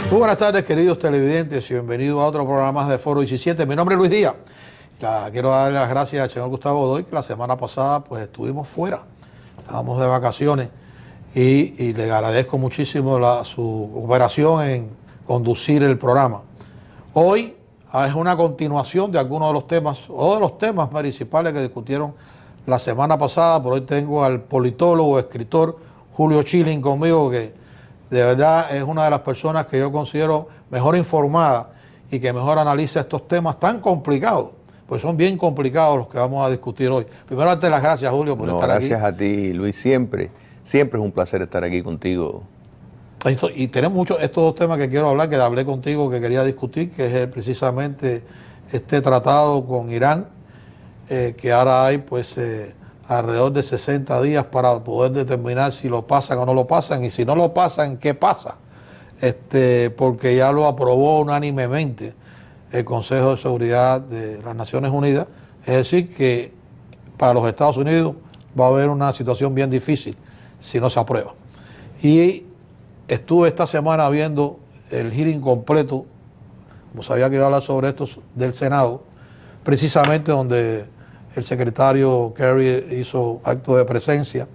Muy buenas tardes, queridos televidentes, y bienvenidos a otro programa más de Foro 17. Mi nombre es Luis Díaz. Quiero darle las gracias al señor Gustavo Godoy, que la semana pasada pues estuvimos fuera, estábamos de vacaciones, y le agradezco muchísimo su cooperación en conducir el programa. Hoy es una continuación de algunos de los temas, o de los temas principales que discutieron la semana pasada. Por hoy tengo al politólogo, escritor Julio Schilling conmigo, que de verdad es una de las personas que yo considero mejor informada y que mejor analiza estos temas tan complicados, pues son bien complicados los que vamos a discutir hoy. Primero, darte las gracias, Julio, por estar aquí. Gracias a ti, Luis, siempre es un placer estar aquí contigo. Y tenemos estos dos temas que quiero hablar, que hablé contigo, que quería discutir, que es precisamente este tratado con Irán, que ahora hay pues alrededor de 60 días para poder determinar si lo pasan o no lo pasan, y si no lo pasan, ¿qué pasa? Porque ya lo aprobó unánimemente el Consejo de Seguridad de las Naciones Unidas. Es decir, que para los Estados Unidos va a haber una situación bien difícil si no se aprueba. Y estuve esta semana viendo el hearing completo, como sabía que iba a hablar sobre esto, del Senado, precisamente donde el secretario Kerry hizo acto de presencia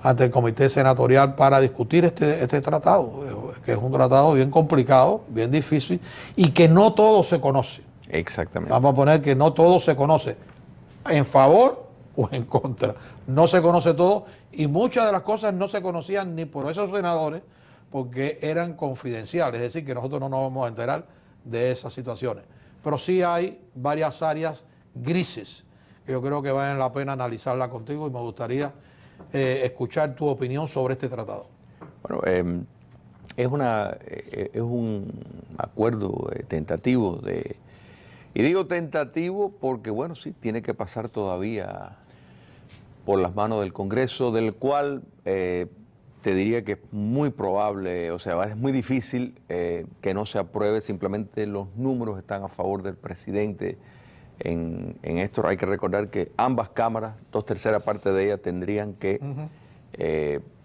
ante el comité senatorial para discutir este tratado, que es un tratado bien complicado, bien difícil, y que no todo se conoce. Exactamente. Vamos a poner que no todo se conoce en favor o en contra. No se conoce todo, y muchas de las cosas no se conocían ni por esos senadores porque eran confidenciales, es decir, que nosotros no nos vamos a enterar de esas situaciones. Pero sí hay varias áreas grises que yo creo que valen la pena analizarla contigo, y me gustaría escuchar tu opinión sobre este tratado. Bueno, es un acuerdo tentativo y digo tentativo porque, bueno, sí, tiene que pasar todavía por las manos del Congreso, del cual te diría que es muy probable, o sea, es muy difícil que no se apruebe. Simplemente los números están a favor del presidente. En esto hay que recordar que ambas cámaras, 2/3 partes de ellas, tendrían que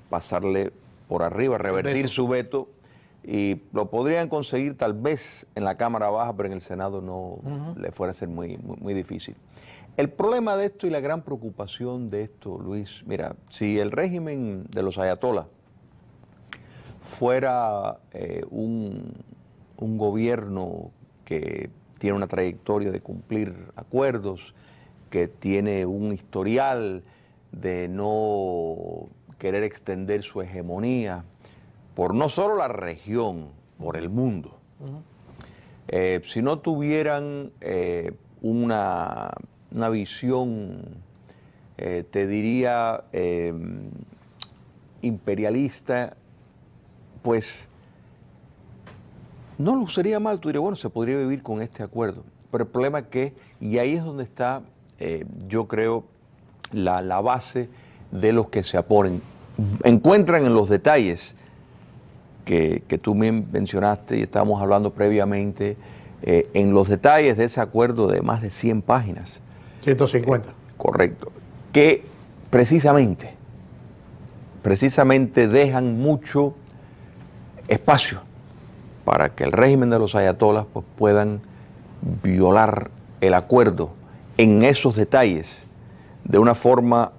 pasarle por arriba, revertir su veto, y lo podrían conseguir tal vez en la Cámara Baja, pero en el Senado no le fuera a ser muy difícil. El problema de esto y la gran preocupación de esto, Luis, mira, si el régimen de los ayatolás fuera un gobierno que tiene una trayectoria de cumplir acuerdos, que tiene un historial de no querer extender su hegemonía por no solo la región, por el mundo. Si no tuvieran una visión, te diría, imperialista, pues no lo sería mal. Tú dirías, bueno, se podría vivir con este acuerdo. Pero el problema es que, y ahí es donde está, yo creo, la base de los que se oponen. Encuentran en los detalles que tú mencionaste y estábamos hablando previamente, en los detalles de ese acuerdo de más de 100 páginas. 150. Correcto. Que precisamente dejan mucho espacio para que el régimen de los ayatolás pues, puedan violar el acuerdo en esos detalles de una forma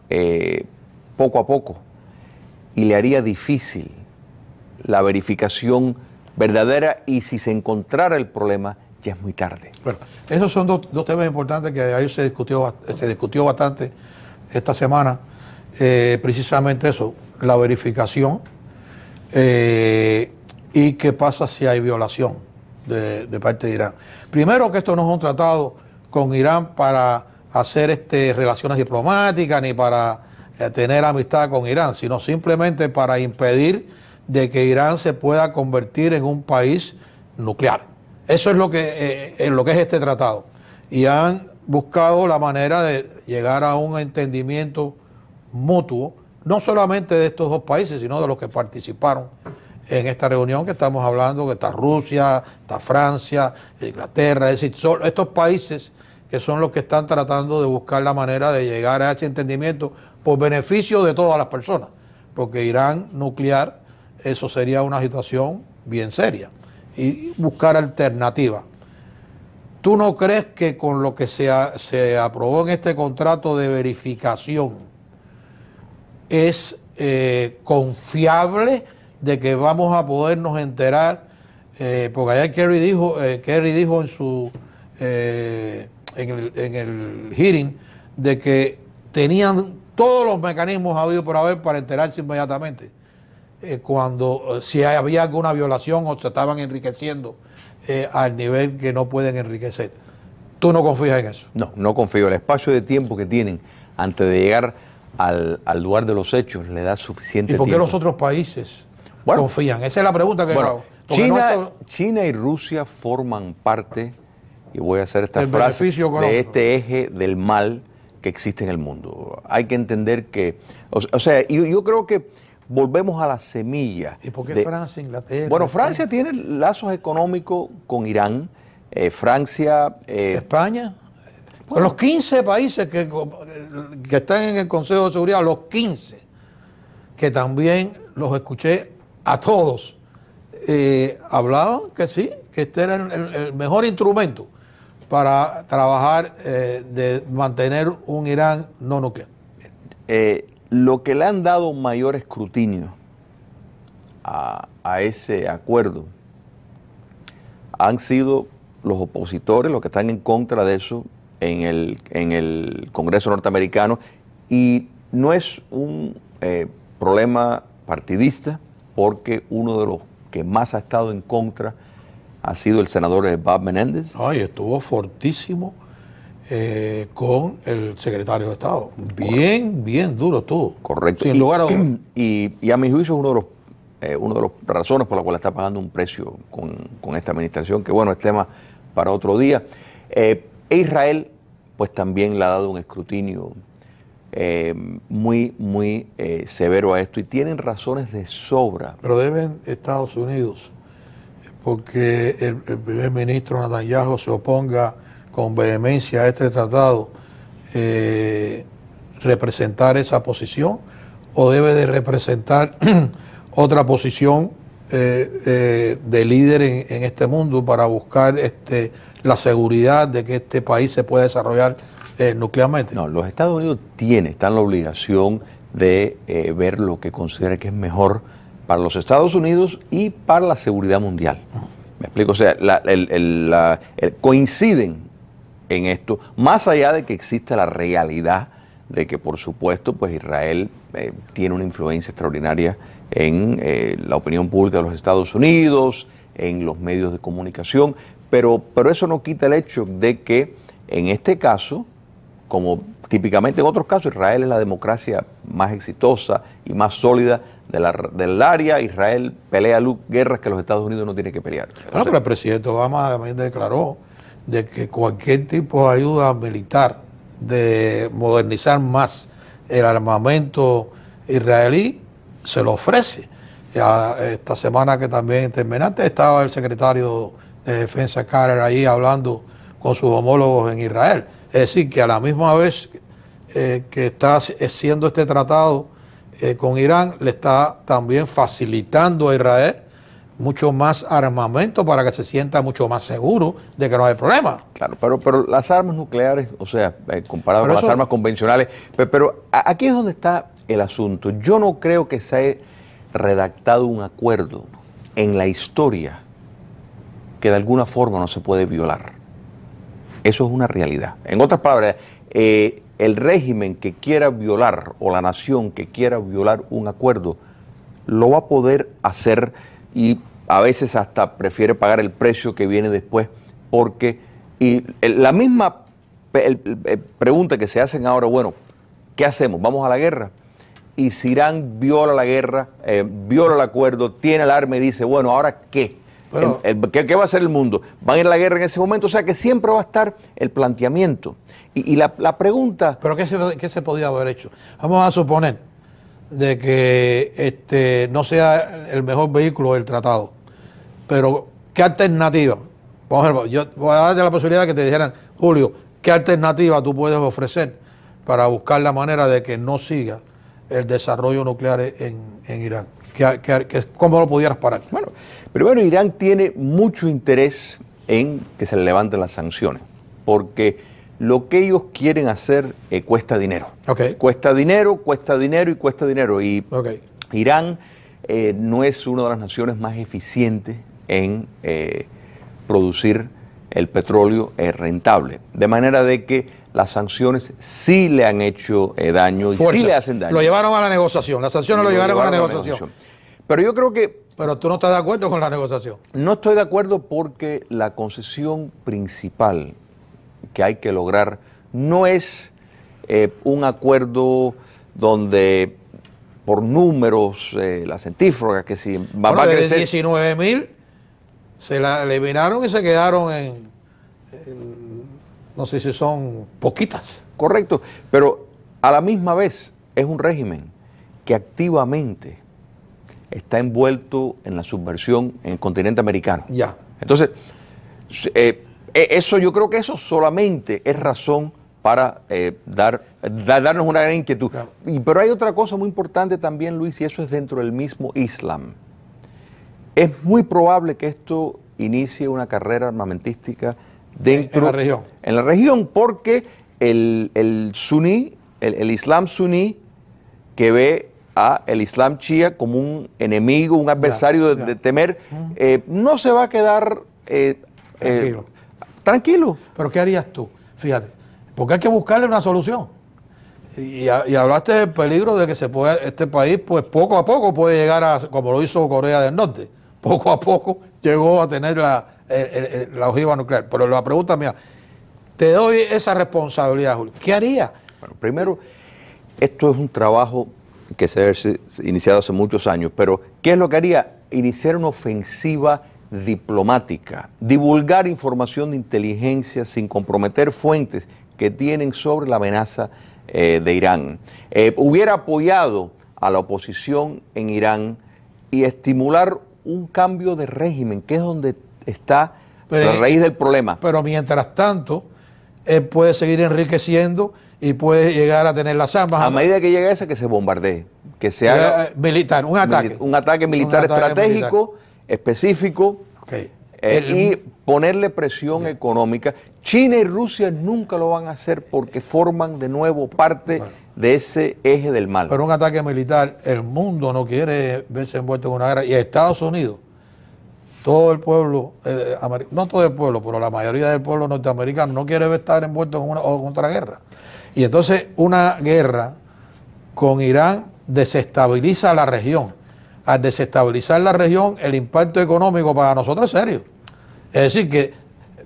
poco a poco, y le haría difícil la verificación verdadera, y si se encontrara el problema ya es muy tarde. Bueno, esos son dos temas importantes que ahí se discutió bastante esta semana, precisamente eso, la verificación, y qué pasa si hay violación de parte de Irán. Primero, que esto no es un tratado con Irán para hacer relaciones diplomáticas ni para tener amistad con Irán, sino simplemente para impedir de que Irán se pueda convertir en un país nuclear. Eso es lo que es este tratado. Y han buscado la manera de llegar a un entendimiento mutuo, no solamente de estos dos países, sino de los que participaron en esta reunión que estamos hablando, que está Rusia, está Francia, Inglaterra, es decir, son estos países que son los que están tratando de buscar la manera de llegar a ese entendimiento por beneficio de todas las personas, porque Irán nuclear, eso sería una situación bien seria. y buscar alternativas. ¿Tú no crees que con lo que se aprobó en este contrato de verificación es confiable de que vamos a podernos enterar? Porque ayer Kerry dijo en su en el hearing de que tenían todos los mecanismos habidos por haber para enterarse inmediatamente cuando si había alguna violación o se estaban enriqueciendo al nivel que no pueden enriquecer. ¿Tú no confías en eso? No, no confío. El espacio de tiempo que tienen antes de llegar al lugar de los hechos le da suficiente tiempo. ¿Y por qué los otros países confían? Esa es la pregunta que yo hago. China y Rusia forman parte, y voy a hacer esta frase, de este eje del mal que existe en el mundo. Hay que entender que, o sea, yo creo que volvemos a la semilla. ¿Y por qué Francia, Inglaterra? Bueno, Francia tiene lazos económicos con Irán, Francia... España. Bueno, los 15 países que están en el Consejo de Seguridad, los 15, que también los escuché a todos, hablaban que sí, que este era el mejor instrumento para trabajar de mantener un Irán no nuclear. Lo que le han dado mayor escrutinio a ese acuerdo han sido los opositores, los que están en contra de eso en el Congreso norteamericano, y no es un problema partidista, porque uno de los que más ha estado en contra ha sido el senador Bob Menéndez. Ay, estuvo fortísimo con el secretario de Estado. Bien duro estuvo. Correcto. Sin lugar a dudas. Y a mi juicio es una de las razones por las cuales está pagando un precio con esta administración, que bueno, es tema para otro día. Israel pues también le ha dado un escrutinio muy severo a esto, y tienen razones de sobra. Pero deben Estados Unidos, porque el primer ministro Netanyahu se oponga con vehemencia a este tratado, representar esa posición, o debe de representar otra posición de líder en este mundo para buscar la seguridad de que este país se pueda desarrollar nuclearmente? No, los Estados Unidos están en la obligación de ver lo que considera que es mejor para los Estados Unidos y para la seguridad mundial. ¿Me explico? O sea, coinciden en esto, más allá de que exista la realidad de que, por supuesto, pues Israel tiene una influencia extraordinaria en la opinión pública de los Estados Unidos, en los medios de comunicación, pero eso no quita el hecho de que en este caso, como típicamente en otros casos, Israel es la democracia más exitosa y más sólida del área. Israel pelea guerras que los Estados Unidos no tienen que pelear. Bueno, pero el presidente Obama también declaró de que cualquier tipo de ayuda militar, de modernizar más el armamento israelí, se lo ofrece. Ya esta semana que también terminaste, estaba el secretario de Defensa Carter ahí hablando con sus homólogos en Israel. Es decir, que a la misma vez que está haciendo este tratado con Irán, le está también facilitando a Israel mucho más armamento para que se sienta mucho más seguro de que no hay problema. Claro, pero las armas nucleares, o sea, comparado con las armas convencionales, pero aquí es donde está el asunto. Yo no creo que se haya redactado un acuerdo en la historia que de alguna forma no se puede violar. Eso es una realidad. En otras palabras, el régimen que quiera violar, o la nación que quiera violar un acuerdo, lo va a poder hacer, y a veces hasta prefiere pagar el precio que viene después, porque la misma pregunta que se hacen ahora, bueno, ¿qué hacemos? ¿Vamos a la guerra? Y si Irán viola la guerra, viola el acuerdo, tiene el arma y dice, bueno, ¿ahora qué? ¿Qué va a hacer el mundo? ¿Van a ir a la guerra en ese momento? O sea que siempre va a estar el planteamiento. Y la pregunta... ¿Pero qué se podía haber hecho? Vamos a suponer de que no sea el mejor vehículo del tratado, pero ¿qué alternativa? Por ejemplo, yo voy a darte la posibilidad de que te dijeran, Julio, ¿qué alternativa tú puedes ofrecer para buscar la manera de que no siga el desarrollo nuclear en Irán? ¿Cómo lo pudieras parar? Bueno, primero Irán tiene mucho interés en que se le levanten las sanciones, porque lo que ellos quieren hacer cuesta dinero. Okay. Cuesta dinero y cuesta dinero. Y Okay. Irán no es una de las naciones más eficientes en producir el petróleo rentable. De manera de que las sanciones sí le han hecho daño y sí le hacen daño. Lo llevaron a la negociación, las sanciones lo llevaron a la negociación. Pero yo creo que... Pero tú no estás de acuerdo con la negociación. No estoy de acuerdo porque la concesión principal que hay que lograr no es un acuerdo donde por números, la centífraga, que si va a crecer. De 19.000 se la eliminaron y se quedaron en no sé si son poquitas. Correcto, pero a la misma vez es un régimen que activamente está envuelto en la subversión en el continente americano. Ya. Entonces, eso yo creo que eso solamente es razón para darnos una gran inquietud. Claro. Pero hay otra cosa muy importante también, Luis, y eso es dentro del mismo Islam. Es muy probable que esto inicie una carrera armamentística dentro... En la región. En la región, porque el suní, el Islam suní, que ve a el Islam chía como un enemigo, un adversario de temer, no se va a quedar tranquilo. Pero ¿qué harías tú? Fíjate, porque hay que buscarle una solución. Y hablaste del peligro de que este país, pues poco a poco puede llegar a, como lo hizo Corea del Norte, poco a poco llegó a tener la ojiva nuclear. Pero la pregunta mía, te doy esa responsabilidad, Julio. ¿Qué haría? Bueno, primero, esto es un trabajo que se ha iniciado hace muchos años, pero ¿qué es lo que haría? Iniciar una ofensiva diplomática, divulgar información de inteligencia sin comprometer fuentes que tienen sobre la amenaza de Irán. Hubiera apoyado a la oposición en Irán y estimular un cambio de régimen, que es donde está la raíz del problema. Pero mientras tanto, él puede seguir enriqueciendo y puede llegar a tener las armas. A medida que llegue ese, que se bombardee, que se haga militar, un ataque. Un ataque militar estratégico, específico, y ponerle presión económica. China y Rusia nunca lo van a hacer porque forman de nuevo parte de ese eje del mal. Pero un ataque militar, el mundo no quiere verse envuelto en una guerra. Y Estados Unidos, todo el pueblo, no todo el pueblo, pero la mayoría del pueblo norteamericano no quiere estar envuelto en otra guerra. Y entonces una guerra con Irán desestabiliza la región. Al desestabilizar la región, el impacto económico para nosotros es serio. Es decir, que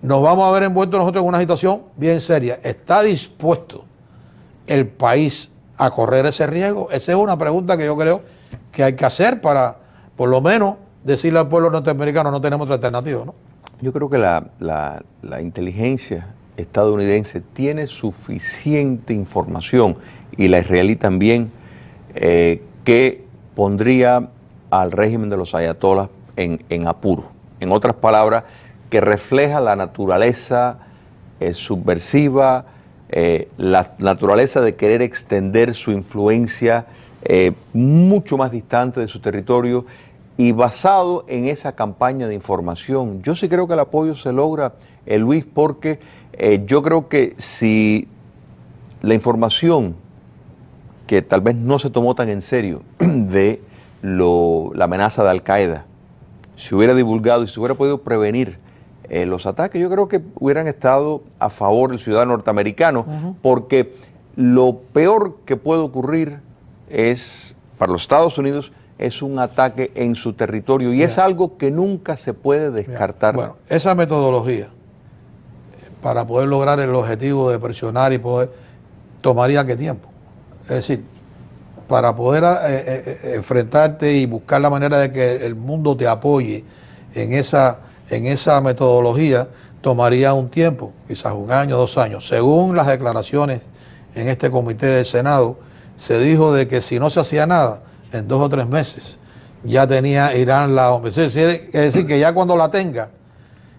nos vamos a ver envueltos nosotros en una situación bien seria. ¿Está dispuesto el país a correr ese riesgo? Esa es una pregunta que yo creo que hay que hacer para, por lo menos, decirle al pueblo norteamericano no tenemos otra alternativa, ¿no? Yo creo que la inteligencia estadounidense tiene suficiente información, y la israelí también, que pondría al régimen de los ayatolás en apuro. En otras palabras, que refleja la naturaleza subversiva, la naturaleza de querer extender su influencia mucho más distante de su territorio, y basado en esa campaña de información. Yo sí creo que el apoyo se logra, Luis, porque yo creo que si la información que tal vez no se tomó tan en serio de la amenaza de Al-Qaeda se hubiera divulgado y se hubiera podido prevenir los ataques, yo creo que hubieran estado a favor del ciudadano norteamericano, porque lo peor que puede ocurrir es, para los Estados Unidos, es un ataque en su territorio, y es algo que nunca se puede descartar. Bueno, esa metodología, para poder lograr el objetivo de presionar y poder, tomaría ¿qué tiempo? Es decir, para poder enfrentarte y buscar la manera de que el mundo te apoye en esa metodología, tomaría un tiempo, quizás 1 año, 2 años. Según las declaraciones en este comité del Senado, se dijo de que si no se hacía nada, en 2 o 3 meses ya tenía Irán la bomba. Es decir, que ya cuando la tenga,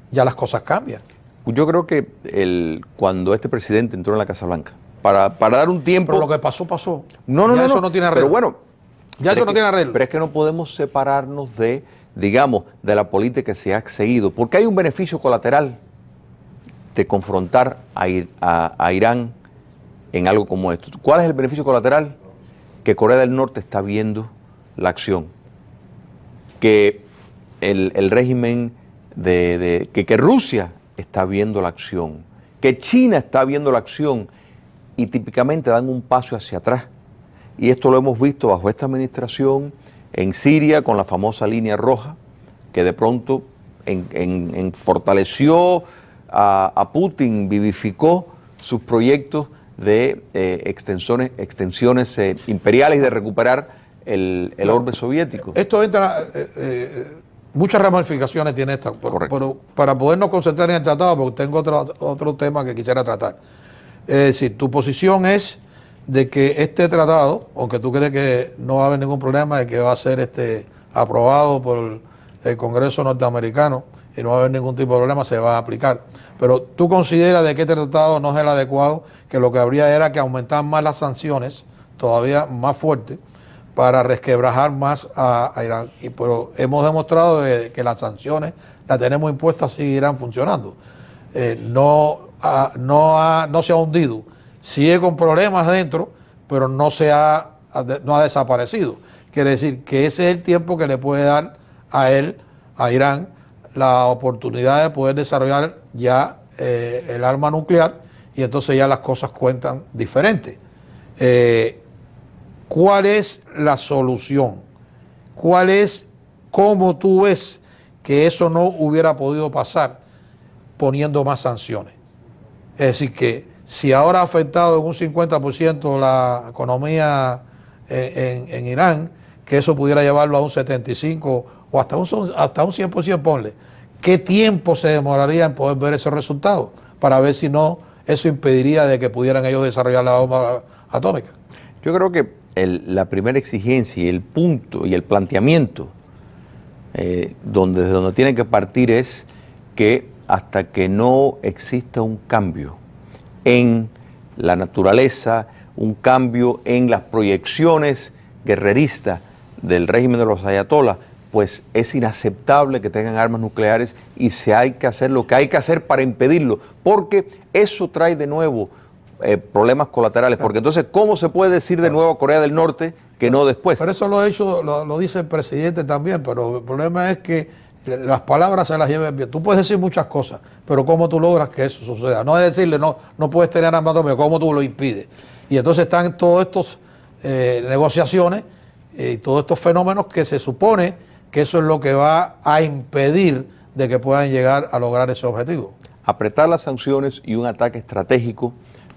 ya las cosas cambian. Yo creo que cuando este presidente entró en la Casa Blanca, para dar un tiempo... Pero lo que pasó, pasó. No, eso no tiene arreglo. Pero bueno, Ya eso no tiene arreglo. Pero es que no podemos separarnos de, digamos, de la política que se ha seguido, porque hay un beneficio colateral de confrontar a Irán en algo como esto. ¿Cuál es el beneficio colateral? Que Corea del Norte está viendo la acción, que el régimen que Rusia está viendo la acción, que China está viendo la acción, y típicamente dan un paso hacia atrás. Y esto lo hemos visto bajo esta administración en Siria con la famosa línea roja, que de pronto fortaleció a Putin, vivificó sus proyectos de extensiones imperiales y de recuperar el orbe soviético. Esto entra, muchas ramificaciones tiene esta, pero para podernos concentrar en el tratado, porque tengo otro tema que quisiera tratar. Es decir, tu posición es de que este tratado, aunque tú crees que no va a haber ningún problema, de que va a ser aprobado por el Congreso norteamericano y no va a haber ningún tipo de problema, se va a aplicar. Pero tú consideras de que este tratado no es el adecuado, que lo que habría era que aumentar más las sanciones, todavía más fuertes, para resquebrajar más a Irán. Pero hemos demostrado que las sanciones las tenemos impuestas, seguirán funcionando. No se ha hundido. Sigue con problemas dentro, pero no ha desaparecido. Quiere decir que ese es el tiempo que le puede dar a Irán, la oportunidad de poder desarrollar ya el arma nuclear, y entonces ya las cosas cuentan diferente. ¿Cuál es la solución? ¿Cómo tú ves que eso no hubiera podido pasar poniendo más sanciones? Es decir, que si ahora ha afectado en un 50% la economía en Irán, que eso pudiera llevarlo a un 75% o hasta un 100%, ponle. ¿Qué tiempo se demoraría en poder ver esos resultados? Para ver si no, eso impediría de que pudieran ellos desarrollar la bomba atómica. Yo creo que la primera exigencia y el punto y el planteamiento desde donde tienen que partir es que hasta que no exista un cambio en la naturaleza, un cambio en las proyecciones guerreristas del régimen de los ayatolás, pues es inaceptable que tengan armas nucleares y hay que hacer lo que hay que hacer para impedirlo, porque eso trae de nuevo problemas colaterales, porque entonces, ¿cómo se puede decir de nuevo a Corea del Norte que no después? Pero eso lo dice el presidente también, pero el problema es que las palabras se las lleven bien. Tú puedes decir muchas cosas, pero ¿cómo tú logras que eso suceda? No es decirle, no puedes tener armas atómicas, ¿cómo tú lo impides? Y entonces están todos estos negociaciones y todos estos fenómenos que se supone que eso es lo que va a impedir de que puedan llegar a lograr ese objetivo. Apretar las sanciones y un ataque estratégico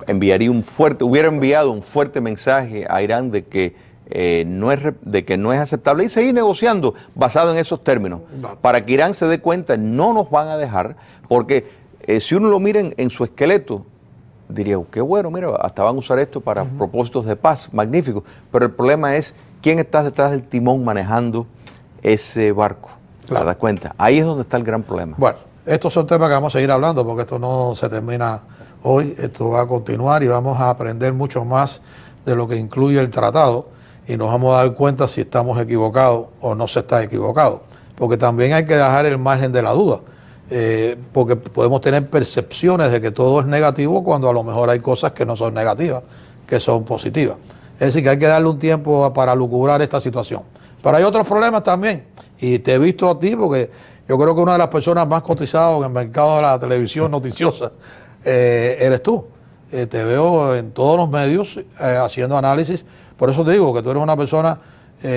hubiera enviado un fuerte mensaje a Irán de que no es aceptable, y seguir negociando basado en esos términos, para que Irán se dé cuenta, no nos van a dejar, porque si uno lo mira en su esqueleto, diría, qué bueno, mira, hasta van a usar esto para propósitos de paz, magnífico, pero el problema es quién está detrás del timón manejando ese barco. ¿Te das cuenta? Ahí es donde está el gran problema. Bueno, estos son temas que vamos a seguir hablando, porque esto no se termina hoy, esto va a continuar y vamos a aprender mucho más de lo que incluye el tratado, y nos vamos a dar cuenta si estamos equivocados o no se está equivocado, porque también hay que dejar el margen de la duda, porque podemos tener percepciones de que todo es negativo cuando a lo mejor hay cosas que no son negativas, que son positivas. Es decir, que hay que darle un tiempo para lucubrar esta situación. Pero hay otros problemas también, y te he visto a ti porque yo creo que una de las personas más cotizadas en el mercado de la televisión noticiosa eres tú. Te veo en todos los medios haciendo análisis. Por eso te digo que tú eres una persona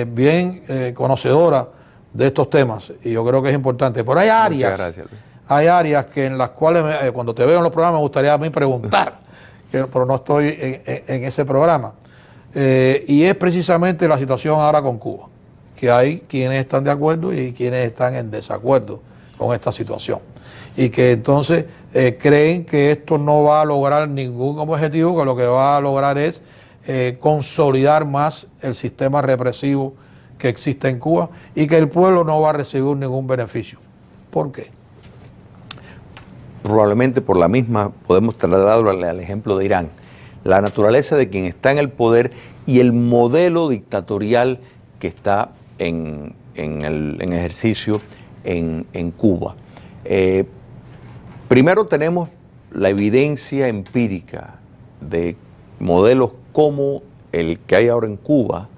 bien conocedora de estos temas, y yo creo que es importante. Pero hay áreas en las cuales cuando te veo en los programas me gustaría a mí preguntar, pero no estoy en ese programa. Y es precisamente la situación ahora con Cuba, que hay quienes están de acuerdo y quienes están en desacuerdo con esta situación, y que entonces creen que esto no va a lograr ningún objetivo, que lo que va a lograr es consolidar más el sistema represivo que existe en Cuba, y que el pueblo no va a recibir ningún beneficio. ¿Por qué? Probablemente por la misma, podemos trasladarlo al ejemplo de Irán, la naturaleza de quien está en el poder y el modelo dictatorial que está en ejercicio en Cuba. Primero tenemos la evidencia empírica de modelos como el que hay ahora en Cuba,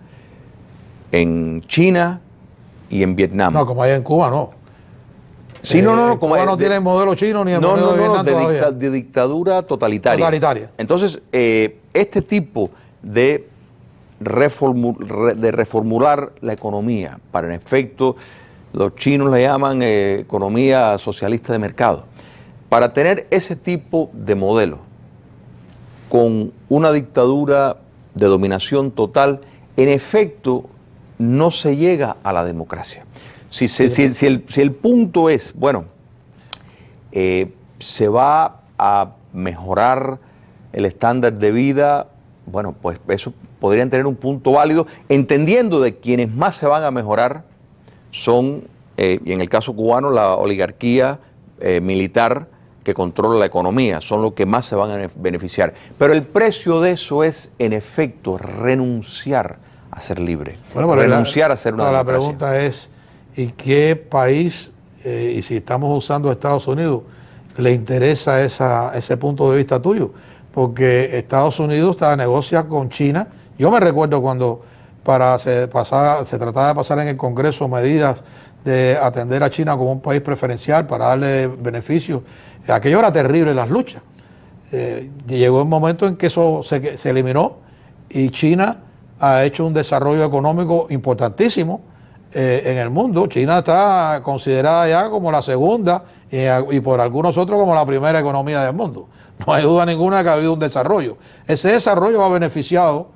en China y en Vietnam. No, como hay en Cuba, no. Sí, no, como Cuba no tiene el modelo chino ni el modelo de Vietnam todavía. De dictadura totalitaria. Totalitaria. Entonces, este tipo de reformular la economía, para en efecto, los chinos le llaman economía socialista de mercado, para tener ese tipo de modelo con una dictadura de dominación total, en efecto, no se llega a la democracia. Si el punto es, bueno, se va a mejorar el estándar de vida, bueno, pues eso podrían tener un punto válido, entendiendo de quienes más se van a mejorar son, y en el caso cubano, la oligarquía militar que controla la economía, son los que más se van a beneficiar. Pero el precio de eso es, en efecto, renunciar a ser libre, renunciar a ser una democracia. La pregunta es, ¿y qué país, y si estamos usando Estados Unidos, le interesa ese punto de vista tuyo? Porque Estados Unidos negocia con China. Yo me recuerdo cuando se trataba de pasar en el Congreso medidas de atender a China como un país preferencial para darle beneficios. Aquello era terrible, las luchas. Llegó un momento en que eso se eliminó y China ha hecho un desarrollo económico importantísimo en el mundo. China está considerada ya como la segunda y por algunos otros como la primera economía del mundo. No hay duda ninguna que ha habido un desarrollo. Ese desarrollo ha beneficiado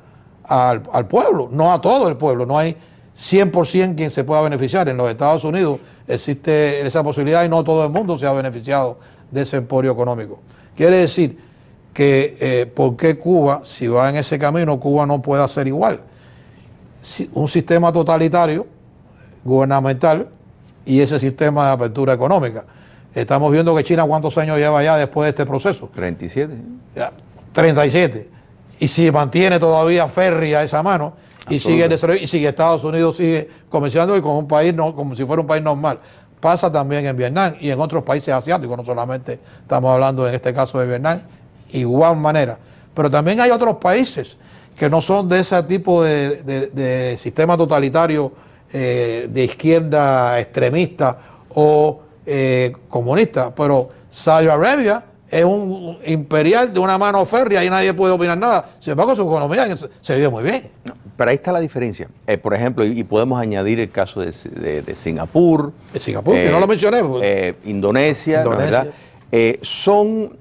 al pueblo, no a todo el pueblo. No hay 100% quien se pueda beneficiar. En los Estados Unidos existe esa posibilidad y no todo el mundo se ha beneficiado de ese emporio económico. Quiere decir que ¿por qué Cuba, si va en ese camino, Cuba no puede hacer igual? Un sistema totalitario, gubernamental, y ese sistema de apertura económica. Estamos viendo que China, ¿cuántos años lleva ya después de este proceso? 37. Ya, 37. Y si mantiene todavía férrea esa mano, y sigue Estados Unidos sigue comerciando y con un país como si fuera un país normal. Pasa también en Vietnam y en otros países asiáticos, no solamente estamos hablando en este caso de Vietnam, igual manera. Pero también hay otros países que no son de ese tipo de sistema totalitario de izquierda extremista o comunista, pero Saudi Arabia es un imperial de una mano férrea y nadie puede opinar nada. Sin embargo, su economía se vive muy bien. No, pero ahí está la diferencia. Por ejemplo, y podemos añadir el caso de Singapur. Singapur, que no lo mencioné. Indonesia. ¿Verdad? Son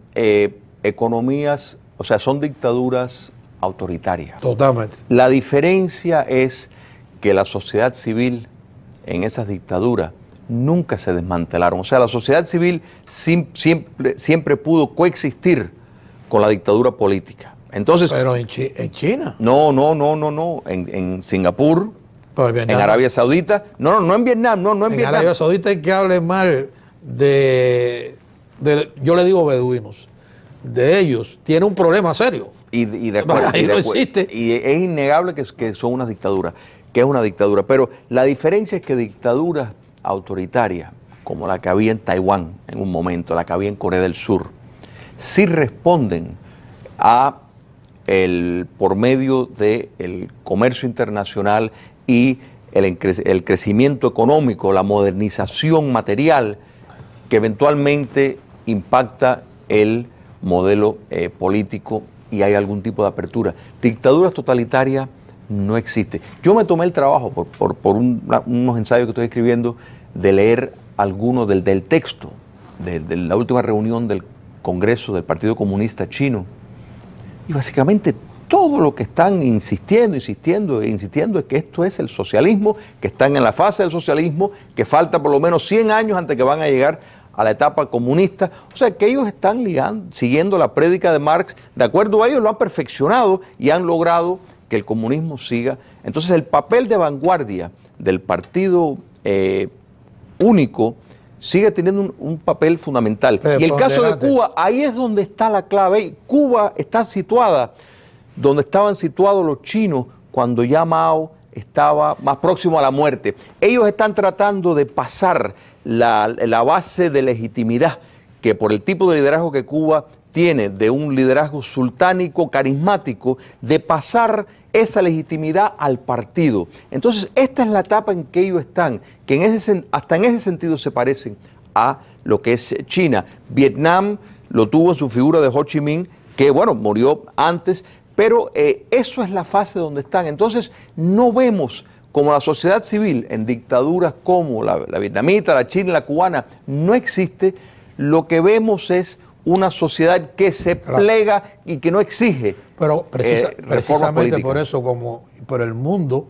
economías, o sea, son dictaduras autoritarias. Totalmente. La diferencia es que la sociedad civil en esas dictaduras nunca se desmantelaron. O sea, la sociedad civil siempre pudo coexistir con la dictadura política. Entonces, pero en China. No. En Singapur, en Arabia Saudita. No en Vietnam, no en Vietnam. En Arabia Saudita hay que hablar mal yo le digo beduinos, de ellos, tiene un problema serio. Y no existe. Y es innegable que son una dictadura, que es una dictadura. Pero la diferencia es que dictaduras autoritarias, como la que había en Taiwán en un momento, la que había en Corea del Sur, sí responden por medio del comercio internacional y el crecimiento económico, la modernización material, que eventualmente impacta el modelo político y hay algún tipo de apertura. Dictaduras totalitarias no existe. Yo me tomé el trabajo por unos ensayos que estoy escribiendo de leer algunos del texto de la última reunión del Congreso del Partido Comunista Chino y básicamente todo lo que están insistiendo es que esto es el socialismo, que están en la fase del socialismo, que falta por lo menos 100 años antes que van a llegar a la etapa comunista. O sea, que ellos están siguiendo la prédica de Marx, de acuerdo a ellos lo han perfeccionado y han logrado que el comunismo siga. Entonces el papel de vanguardia del partido único sigue teniendo un papel fundamental. Y el caso de Cuba, ahí es donde está la clave. Cuba está situada donde estaban situados los chinos cuando ya Mao estaba más próximo a la muerte. Ellos están tratando de pasar la base de legitimidad que por el tipo de liderazgo que Cuba tiene, de un liderazgo sultánico, carismático, de pasar esa legitimidad al partido. Entonces, esta es la etapa en que ellos están, que hasta en ese sentido se parecen a lo que es China. Vietnam lo tuvo en su figura de Ho Chi Minh, que bueno, murió antes, pero eso es la fase donde están. Entonces, no vemos como la sociedad civil en dictaduras como la vietnamita, la china y la cubana, no existe. Lo que vemos es una sociedad que se plega y que no exige. Pero precisamente por eso, pero el mundo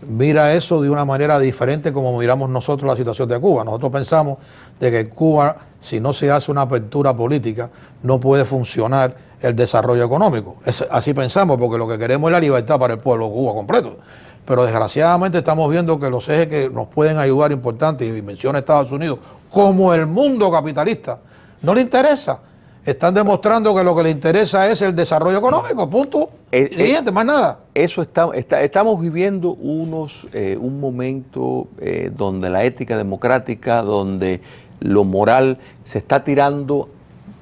mira eso de una manera diferente como miramos nosotros la situación de Cuba. Nosotros pensamos de que Cuba, si no se hace una apertura política, no puede funcionar el desarrollo económico. Así pensamos, porque lo que queremos es la libertad para el pueblo de Cuba completo. Pero desgraciadamente estamos viendo que los ejes que nos pueden ayudar importantes, y menciona Estados Unidos, como el mundo capitalista, no le interesa. Están demostrando que lo que le interesa es el desarrollo económico, punto. Siguiente, más nada. Eso estamos viviendo un momento donde la ética democrática, donde lo moral se está tirando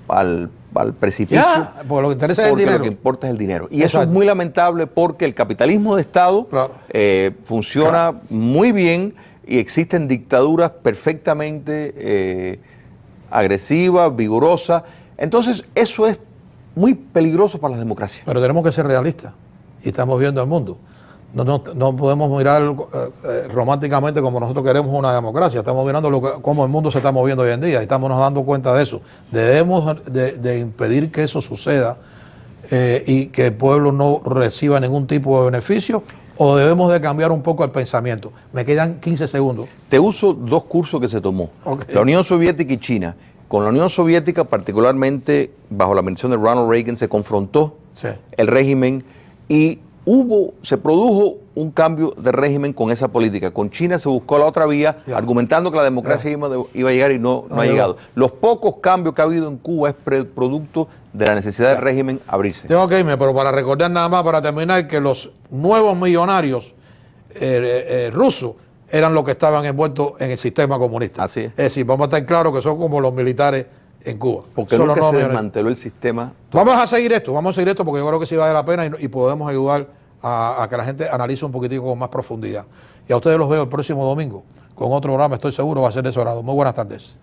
al precipicio. Porque lo que interesa es el dinero. Lo que importa es el dinero. Y eso es muy lamentable porque el capitalismo de Estado funciona muy bien y existen dictaduras perfectamente agresivas, vigorosas. Entonces, eso es muy peligroso para las democracias. Pero tenemos que ser realistas y estamos viendo el mundo. No podemos mirar románticamente como nosotros queremos una democracia. Estamos mirando cómo el mundo se está moviendo hoy en día y estamos nos dando cuenta de eso. Debemos de impedir que eso suceda y que el pueblo no reciba ningún tipo de beneficio, o debemos de cambiar un poco el pensamiento. Me quedan 15 segundos. Te uso dos cursos que se tomó. La Unión Soviética y China. Con la Unión Soviética, particularmente bajo la administración de Ronald Reagan, se confrontó el régimen y se produjo un cambio de régimen con esa política. Con China se buscó la otra vía, argumentando que la democracia iba a llegar y no ha llegado. Los pocos cambios que ha habido en Cuba es producto de la necesidad del régimen abrirse. Tengo que irme, pero para recordar nada más, para terminar, que los nuevos millonarios rusos eran los que estaban envueltos en el sistema comunista. Así es. Es decir, vamos a estar claros que son como los militares en Cuba. Porque nunca se desmanteló el sistema. Vamos a seguir esto porque yo creo que sí vale la pena y podemos ayudar a que la gente analice un poquitico con más profundidad. Y a ustedes los veo el próximo domingo con otro programa, estoy seguro va a ser de su agrado. Muy buenas tardes.